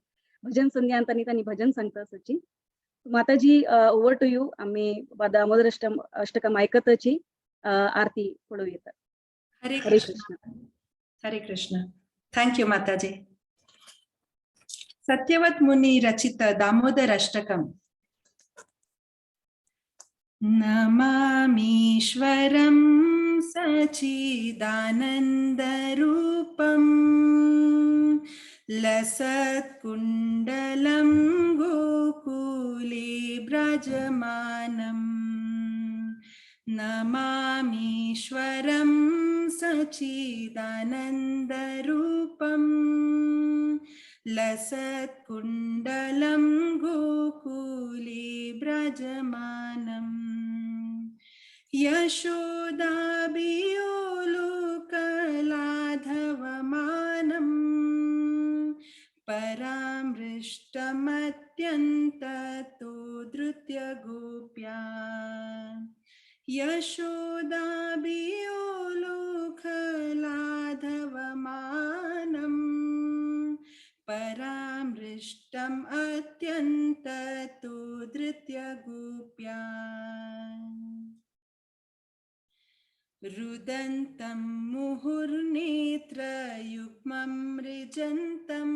भजन संध्यान तांणी भजन सांगता आसाची. माताजी ओवर टू यू. आम्ही दामोदर अष्टकम आयकताची आरती पळोव येता. हरे हरे कृष्ण. कृष्ण. हरे कृष्ण. थैंक यू माताजी. सत्यवत मुनि रचित दामोदर अष्टकम. नमामीश्वरं सच्चिदानन्दरूपं लसत्कुण्डलं गोकुले व्रजमानम्. नमामीश्वरं सच्चिदानन्दरूपं लसत्कुण्डलं गोकुले व्रजमानम्. यशोदाभियोलुकलाधवमानम् परामृष्टमत्यन्ततो धृत्य गोप्या. यशोदाभियोलुकलाधवमानम् परामृष्टम् अत्यन्ततो धृत्य गोप्या. रुदन्तं मुहुर्नेत्रयुग्मं मृजन्तं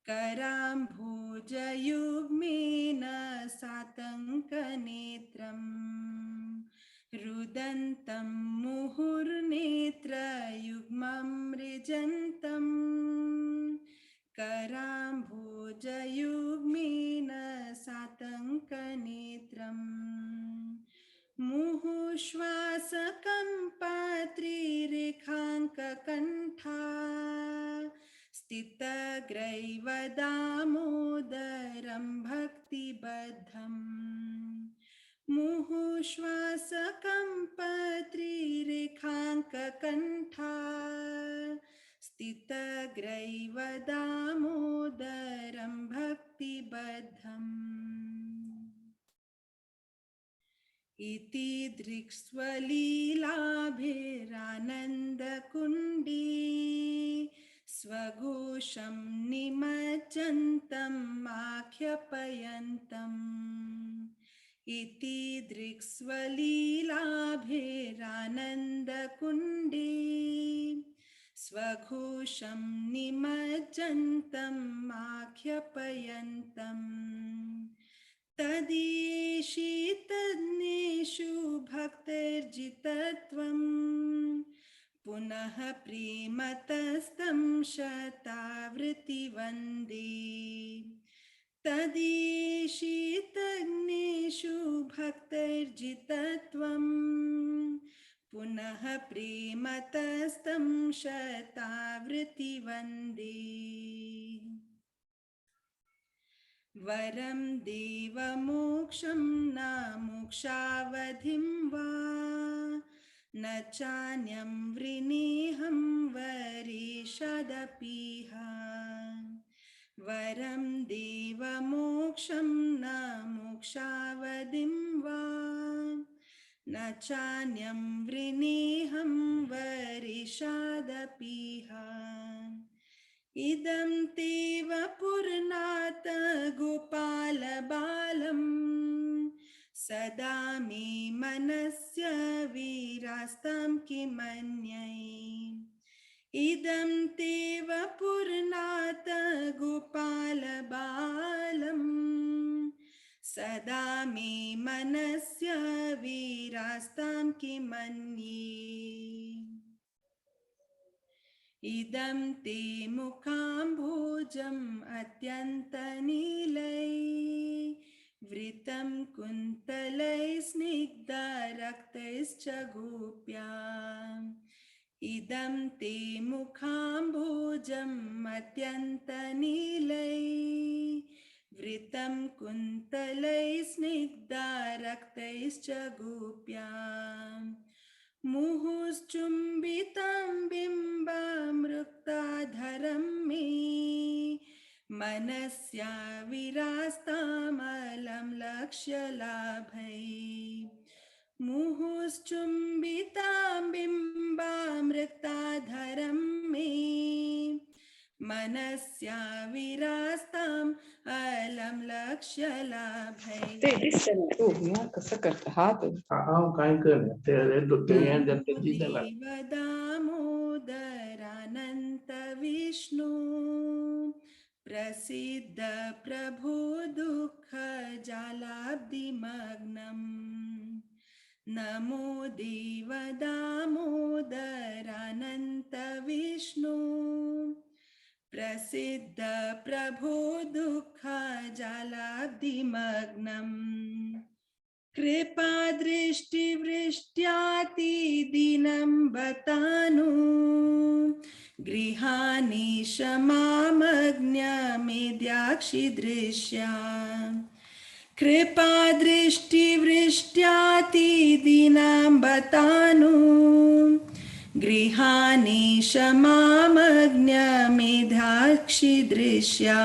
कराम्भोजयुग्मेन सातङ्कनेत्रम्. रुदन्तं मुहुर्नेत्रयुग्मं मृजन्तं कराम्भोजयुग्मेन सातङ्कनेत्रम्. मुहुश्वासकम्पात्रिरेखाङ्ककण्ठा स्थितग्रैव दामोदरं भक्तिबद्धम्. मुहुश्वासकम्पात्रिरेखाङ्ककण्ठा स्थितग्रैव दामोदरं भक्तिबद्धम्. इति दृक्स्वलीलाभिरानन्दकुण्डी स्वघोषं निमज्जन्तम् आख्यापयन्तम् इति दृक्स्वलीलाभिरानन्दकुण्डे स्वघोषं निमज्जन्तम् आख्यापयन्तम् तदीशितज्ञेषु भक्तिर्जितत्वं पुनः प्रेमतस्तं शतावृत्तिवन्दे तदीशितज्ञेषु भक्तिर्जितत्वं पुनः प्रेमतस्तं शतावृत्तिवन्दे वरं देवमोक्षं न मोक्षावधिं वा न चान्यं वृणीहं वरेषदपीह वरं देवमोक्षं न मोक्षावधिं वा न चान्यं वृणीहं वरेषदपीह इदं तेव पुरनाथ गोपालबालम् सदा मे मनस्य विरास्तं किमन्यै इदं तेव पुरनाथ गोपालबालम् सदा मे मनस्य विरास्तं किमन्ये इदं ते मुखाम्भोजम् अत्यन्तनीलै वृतं कुन्तलै स्निग्धरक्तैश्च गोप्या इदं ते मुखाम्भोजम् अत्यन्तनीलै वृतं कुन्तलै स्निग्धरक्तैश्च गोप्या मुहुश्चुम्बितं बिम्बमृक्ताधरं मे मनस्या विरास्तामलं लक्ष्यलाभै मुहुश्चुम्बितं बिम्बमृक्ताधरं मे मनस्या विरास्ताम् अलम लक्ष्यलाभै ते tu ya कसं करता हात काय कर ते दिलं दामोदरानंत विष्णु प्रसिद्ध प्रभु दुःख जालाब्धिमग्नम् नमो देव दामोदरानंत विष्णु प्रसिद्ध प्रभो दुःख जालाब्धिमग्नम् कृपा दृष्टि वृष्ट्याति दिनं बतानु गृहाणि क्षमामग्न्यमेद्याक्षि दृश्या कृपा दृष्टि वृष्ट्याति दिनं बतानु गृहाणि क्षमामग्न्यमेद्याक्षि दृश्या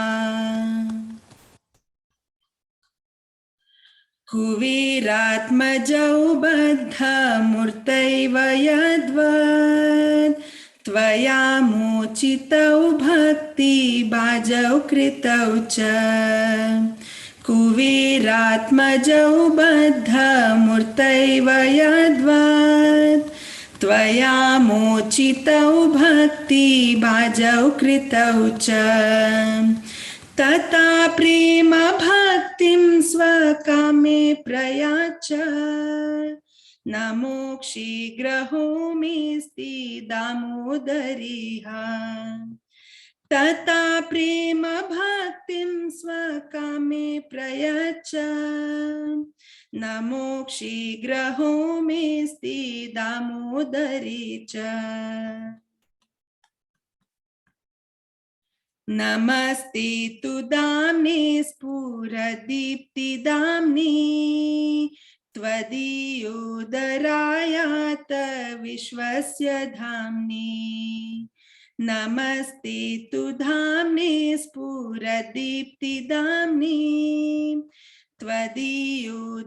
कुवीरात्मजौ बद्धमूर्तैव यद्वत् त्वया मोचितौ भक्तिबाजौ कृतौ च कुवीरात्मजौ बद्धमूर्तैव यद्वत् त्वया मोचितौ भक्तिबाजौ कृतौ च तथा प्रेम भक्तिं स्वकामे प्रयाच न मोक्षे ग्रहोमीस्ति दामोदरीह तथा प्रेम भक्तिं स्वकामे प्रयाच न मोक्षे ग्रहोमीस्ति दामोदरी च नमस्ते तु दाम्ने स्फुरदीप्तिदाम्ने त्वदीयोदरायात विश्वस्य धाम्ने नमस्ते तु धाम्ने स्फुरदीप्तिदाम्ने त्वदीयोदरायात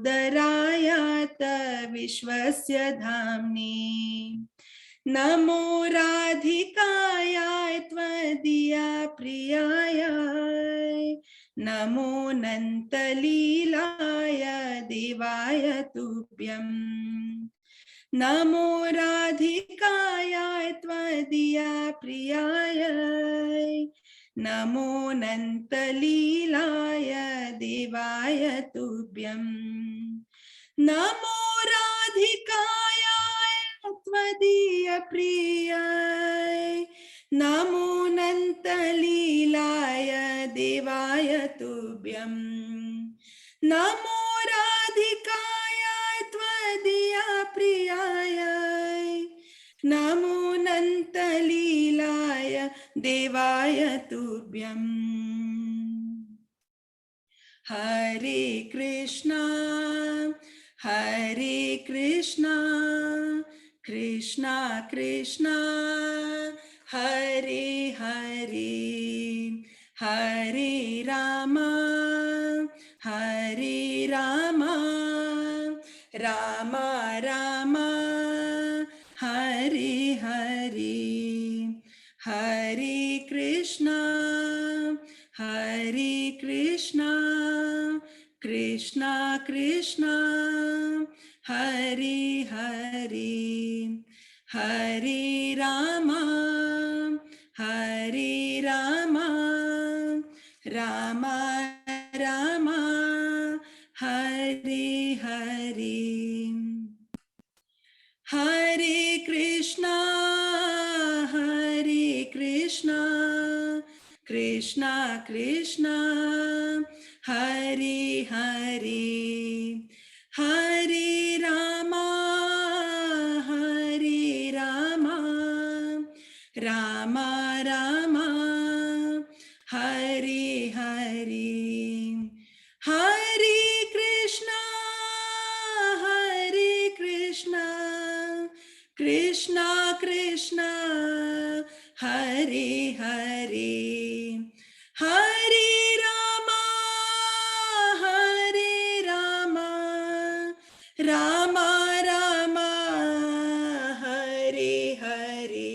विश्वस्य धाम्ने नमो राधिकायाय त्वदीया प्रियाय नमो नन्तलीलाय देवाय तुभ्यं नमो राधिकायाय त्वदीया प्रियाय नमो नन्तलीलाय देवाय तुभ्यं नमो राधिकायाय त्वदीय प्रियाय नमो नन्तलीलाय देवाय तुभ्यं नमो राधिकायाय त्वदीया प्रियाय नमो नन्तलीलाय देवाय तुभ्यं हरे कृष्णा कृष्णा कृष्णा हरे हरे हरे राम राम राम हरे हरे हरे कृष्णा कृष्णा कृष्णा हरे हरे हरे राम राम राम हरे हरे हरे कृष्णा कृष्णा कृष्णा हरे हरे हरे राम राम राम हरे हरे हरे कृष्णा कृष्णा कृष्णा हरे हरे हरे राम राम राम हरे हरे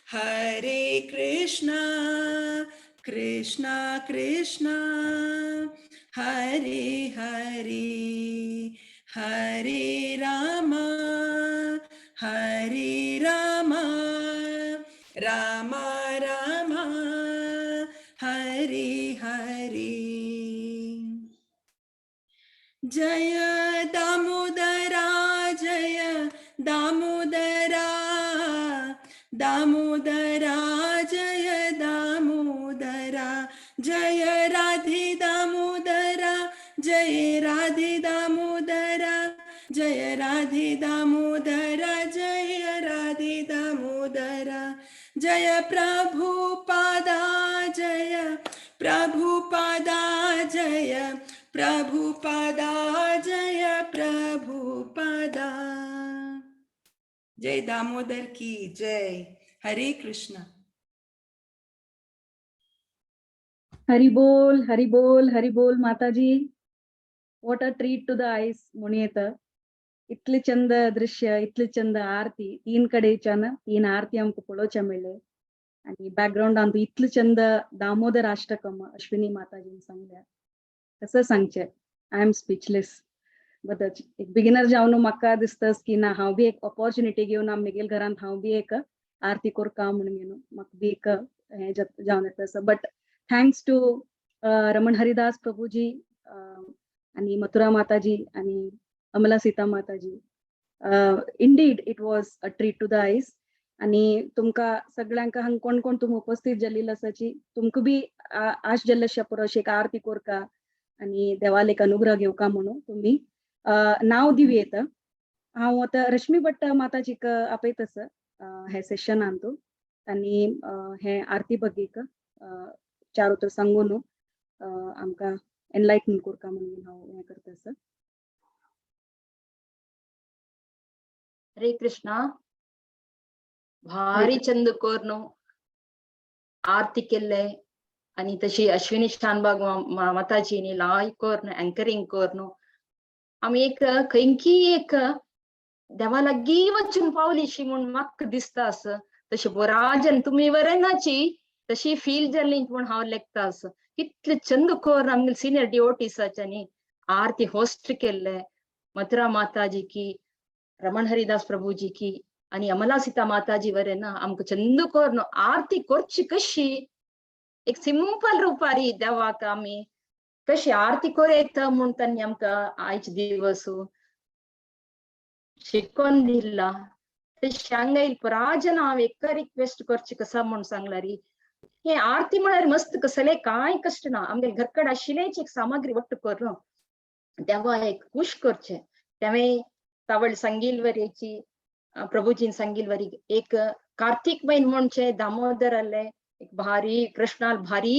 हरे कृष्णा कृष्णा कृष्णा हरे हरे हरे राम राम राम हरे हरे जय दामोदरा जय दामोदरा दामोदरा जय दामोदरा जय राधे दामोदरा जय राधे दामोदरा जय राधे दामोदरा जय राधे दामोदरा जय प्रभुपादा जय प्रभुपादा जय प्रभुपादा जय प्रभुपादा जय दामोदर की जय हरे कृष्ण हरि बोल माताजी. What a treat to the eyes मुनियत. इतले चंद दृश्य इतले चंद आरती तीन कडेच्यान तीन आरती आमकां पळोवच्या मेळ्ळे आणि बॅकग्राऊंड आमकां इतले चंद दामोदर अष्टकम अश्विनी माताजीन सांगल्या. कसं सांगचे आय एम स्पीचलेस. बट एक बिगिनर जावन म्हाका दिसता की ना हांव बी एक ऑपॉर्च्युनिटी घेवन म्हगेल घरांत हांव बी एक आरती करता म्हणून घेवन म्हाका बी एक हे जावन येता. But thanks to Raman Haridas Prabhuji आणि मथुरा माताजी आणि Amala Sita Mataji. Indeed it was a treat to the eyes. आणि तुमका सगळ्यांका हांगा कोण कोण तुम्ही उपस्थित जाल्लेली आसाची तुमकां बी आश जल्लशा पुरोशी एक आरती करता आणि देवाल एक अनुग्रह घेवका म्हणून तुम्ही नाव दिवी येता. हांव आतां रश्मी भट्ट माताजीक आपयत आसा हे सेशनान तू आणि हे आरती बगीक चार उतर सांगून आमकां एनलायटन करता म्हणून हांव हे करता आसा. हरे कृष्णा भारी चंद कोरनो आरती केल्ले आणि तशी अश्विनी शानबाग माताजीनी लाय कोरनो अँकरिंग कोरनो आम्ही एक खंयकी एक देवा लागी वचून पावलीशी म्हूण म्हाका दिसता असं तशी बराजन तुम्ही वरनाची तशी फील जाली म्हूण हांव लेखता असं कितले चंद कोर आमगे सिनियर डिवोटीसाच्यांनी आरती होस्ट केल्ले मथुरा माताजी की रमण हरिदास प्रभुजी की आणि अमला सीता माताजी वरे ना आमकां चंद कोर न्हू आरती करची कशी एक सिंपल रुपारी देवाक आमी कशी आरती करूं म्हूण तांणी आमकां आयचे दिवस शिकोवन दिला ते सांगेल पराजन हांव एक रिक्वेस्ट करची कसा म्हूण सांगल्यारी हे आरती म्हळ्यार मस्त कसले कांय कश्ट ना आमगे घरकड आशिल्लेच एक सामग्री वट्ट करून देवा एक खुश करचे तेवे तावळ संगीलवरीची प्रभुजीन संगीलवरी एक कार्तिक महिन म्हणचे दामोदर आले एक भारी कृष्णाल भारी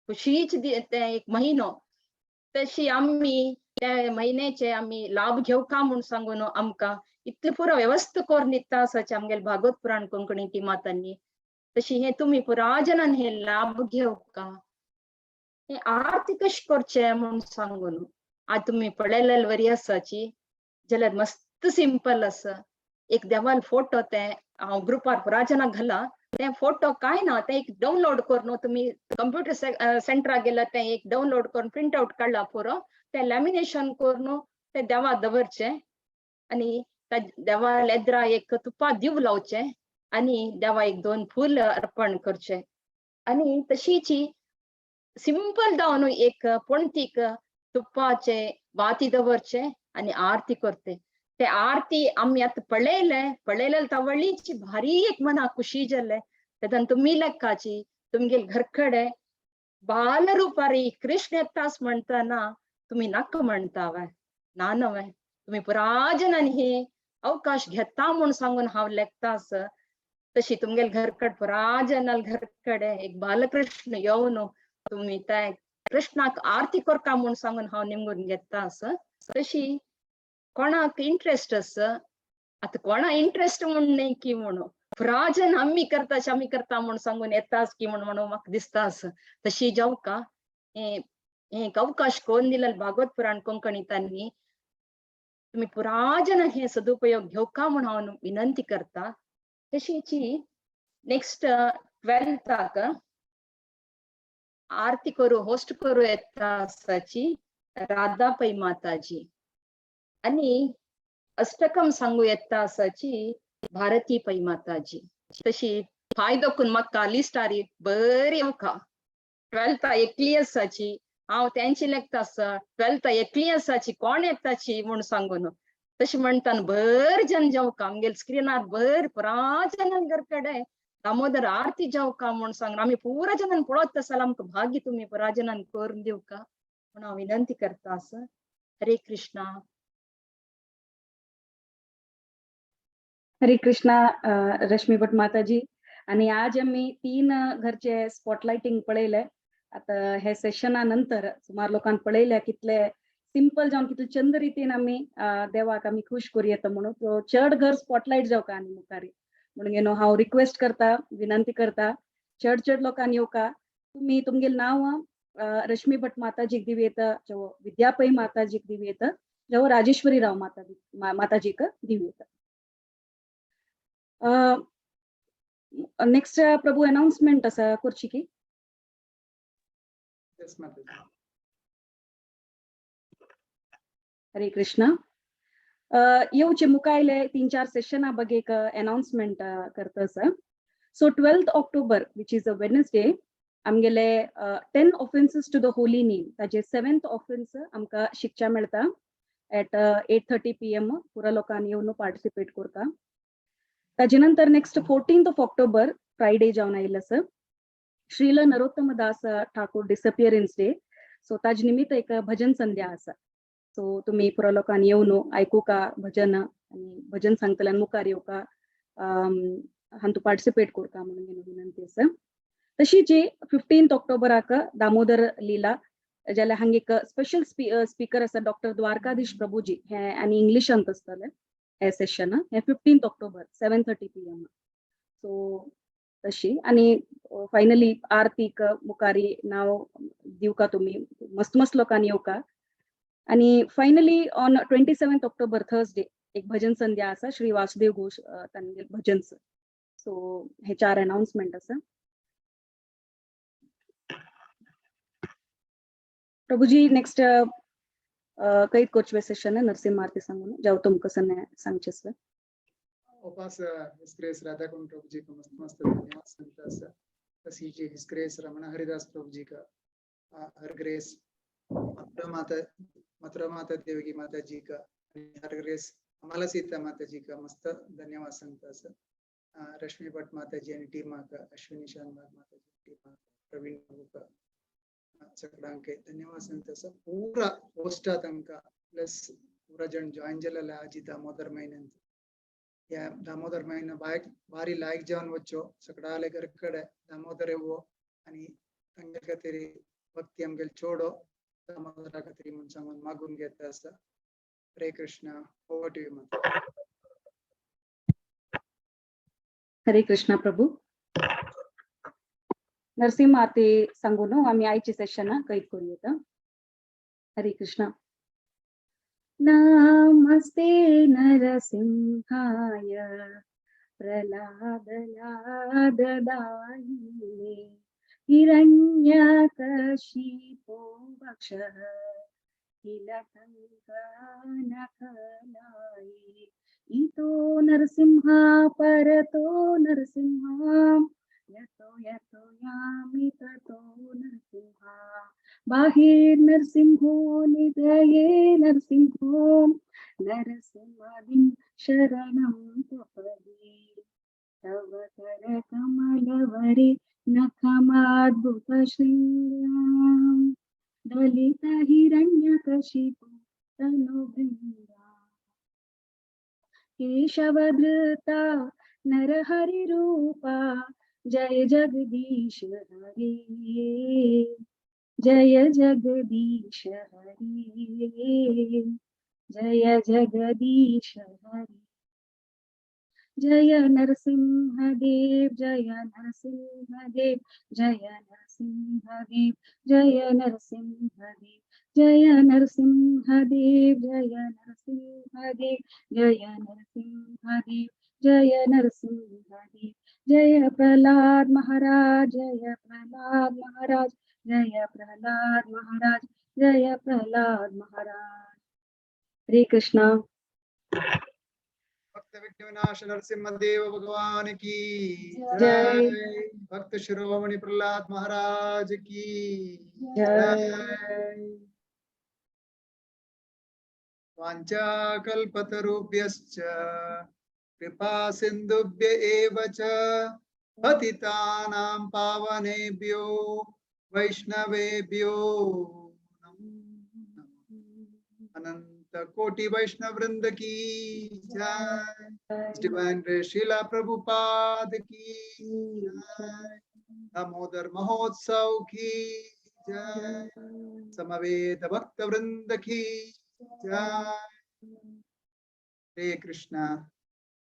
खुशीच एक महिनो तशी आम्ही त्या महिन्याचे आम्ही लाभ घेवका म्हूण सांगून आमकां इतले पुरो व्यवस्था करून दिता आसाचे आमगेले भागवत पुराण कोंकणी टिमातांनी तशी हे तुम्ही पुराजनान हे लाभ घेवका हे आरती कशी करचे म्हूण सांगून आज तुम्ही पळयलेले वरी आसाची जाल्यार मस्त सिंपल आसा एक देवाल फोटो ते हांव ग्रुपार पुराजनाक घाला ते फोटो काय ना ते एक डाउनलोड करून तुम्ही कंप्युटर सेंटराक गेल्यार ते एक डाउनलोड करून प्रिंट आउट काडला पुरो ते लॅमिनेशन करून ते देवा दवरचे आणि देवा लेद्रा एक तुपा दिव लावचे आणि देवा एक 2 फूल अर्पण करचे आणि तशीची सिंपल जावन एक पणतीक तुपाचे वाती दवरचे आणि आरती करते ते आरती आम्ही आता पळयले तावळीची भारी एक मना खुशी जाले तेदन तुम्ही लेक्काची तुमगे घरकडे बाल रुपारी कृष्ण येतास म्हणताना तुम्ही नाक म्हणतावे ना नवे तुम्ही पुराजनान हे अवकाश घेता म्हूण सांगून हांव लेखतास तशी तुमगे घरकड पुराजनाल घरकडे एक बालकृष्ण येवन तुम्ही त्या कृष्णाक आरती करता म्हूण सांगून हांव निमगून घेतास तशी कोणाक इंटरेस्ट आस आता कोणा इंटरेस्ट म्हूण न्ही की म्हणून पुराजन आम्ही करता म्हूण सांगून येतास की म्हणून म्हाका दिसता आस तशी जावका हे एक अवकाश कोण दिलेले भागवत पुराण कोंकणीतांनी तुम्ही पुराजन हे सदुपयोग घेवका म्हूण हांव विनंती करता तशीची नेक्स्ट 12th आरती करू होस्ट करू येता आसाची राधा पै माताजी आणि अष्टकम सांगू येता आसाची भारती पै माताजी तशी फायदो करून म्हाका लिस्टारी बरी येवका 12th एकली आसाची हांव तेंची लेखता आसा 12th एकली आसाची कोण येताची म्हूण सांगून तशी म्हणटान भर जन जावका आमगेल स्क्रिनार भर पुराजनान घरकडे दामोदर आरती जावका म्हूण सांगून आम्ही पुरा जनान पळोवता आसला आमकां भाग्य तुम्ही पुराजनान करून दिवका म्हूण हांव विनंती करता आसा हरे कृष्णा हरे कृष्णा रश्मी भट माताजी आणि आज आम्ही 3 घरचे स्पॉटलाइटिंग पळयले आता हे सेशना नंतर सुमार लोकांक पळयल्या कितले सिंपल जावन कितले चंद रितीन आम्ही देवाक आम्ही खुश करूं येता म्हणून तो चड घर स्पॉटलाइट जावका आनी मुखारी म्हणून न्हू हांव रिक्वेस्ट करता विनंती करता चड लोकांनी येवका तुम्ही तुमगेल नांव रश्मी भट माताजीक दिव येता जो विद्या पै माताजीक दिव येता जो राजेश्वरी राव माताजीक दिव येता नेक्स्ट प्रभु अनाउंसमेंट आसा करची की Yes, Mataji. हरे कृष्णा येवचे मुखायले 3-4 सेशना बगे एक अनाउंसमेंट करता आसा so 12th October which is a Wednesday आमगेले 10 offenses to the holy name ताजे 7th offense आमकां शिकच्या मेळटा at 8:30 PM पुरा लोकांनी येवन पार्टिसिपेट करता ताजे नंतर नेक्स्ट 14th October फ्रायडे जावन आयिल्लो आसा श्रील नरोत्तम दास ठाकूर डिसअपियरन्स डे सो ताजे निमित्त एक भजन संध्या आसा सो तुम्ही पुरा लोकांनी येवन आयकुका भजन आणि भजन सांगतल्यान मुखार येवका हातूंत पार्टिसिपेट करता म्हणून विनंती आसा तशीच 15th October दामोदर लीला जाल्यार हांगा एक स्पेशल स्पीकर आसा डॉक्टर द्वारकाधीश प्रभुजी हे आनी इंग्लिशांत आसतले हे सेशन हे 15th October 7:30 PM सो तशी आणि फायनली आरतीक मुखारी नाव दिवका तुम्ही मस्त लोकांनी येवका आणि फायनली ऑन 27 ऑक्टोबर थर्सडे एक भजन संध्या असा श्री वासुदेव घोष तांगेल भजनचं. सो हे 4 अनाउन्समेंट असा. प्रभुजी नेक्स्ट कैत कोचवे सेशन नरसिंह आरती सांगून जाऊ तुमको सने सांगचेस. उपास His Grace राधा कुंड प्रभु जी को मस्त मस्त धन्यवाद संता सा. तसी जी His Grace रमण हरिदास प्रभु जी का हर ग्रेस मथुरा माता देवकी माता जी का हर ग्रेस अमला सीता माता जी का मस्त धन्यवाद संता सा. रश्मि भट्ट माता जी आणि टीम का अश्विनी शानबाग माता जी टीम प्रवीण बाबू का सगळ्यांके धन्यवाद संता सा. पूरा पोस्टा तंका प्लस पूरा जन जॉइन जला आजी दामोदर महिन्यात या दामोदर महिना भारी लायक जेवण वच्चो सगळाले गरकडे दामोदर येवो आणि तंगेल खातीर भक्ती आमगेल चोडो दामोदरा खातीर म्हणून सांगून मागून घेता आसा. हरे कृष्ण. ओवर टू यू माता. हरे कृष्णा प्रभू. नरसिंह आरती सांगून आम्ही आईची सेशन कैत करूया. हरे कृष्णा. नमस्ते नरसिंहाय प्रह्लादलाददायिने हिरण्यकशिपो भक्षः किलकङ्कनकलाये इतो नरसिंहा परतो नरसिंहा यतो यतो यामि ततो नरसिंहा बाहिर नरसिंहो निधये नरसिंहो नरसिंहादिं शरणं प्रपदे तव कर कमलवरे नखमाद्भुत शृङ्गाम् दलित हिरण्यकशिपु तनुभृङ्गा केशवधृता नरहरिरूपा जय जगदीश हरे जय जगदीश हरे जय जगदीश हरे. जय नरसिंहदेव जय नरसिंहदेव जय नरसिंहदेव जय नरसिंहदेव जय नरसिंहदेव जय नरसिंहदेव जय नरसिंहदेव जय नरसिंहदेव जय प्रहलाद महाराज जय प्रहलाद महाराज जय प्रहलाद महाराज जय प्रहलाद महाराज. हरे कृष्णा. भक्त विघ्न विनाश नरसिंह देव भगवान की जय. भक्त शिरोमणि प्रहलाद महाराज की जय. वाञ्छाकल्पतरुभ्यश्च कृपा सिन्धुभ्य एव च पतितानां पावनेभ्यो वैष्णवेभ्यो अनंत कोटि वैष्णव वृंद की जय. डिवाइन ग्रेस शीला प्रभुपाद की जय. दामोदर महोत्सव की जय. समवेत भक्त वृंद की जय. हरे कृष्णा.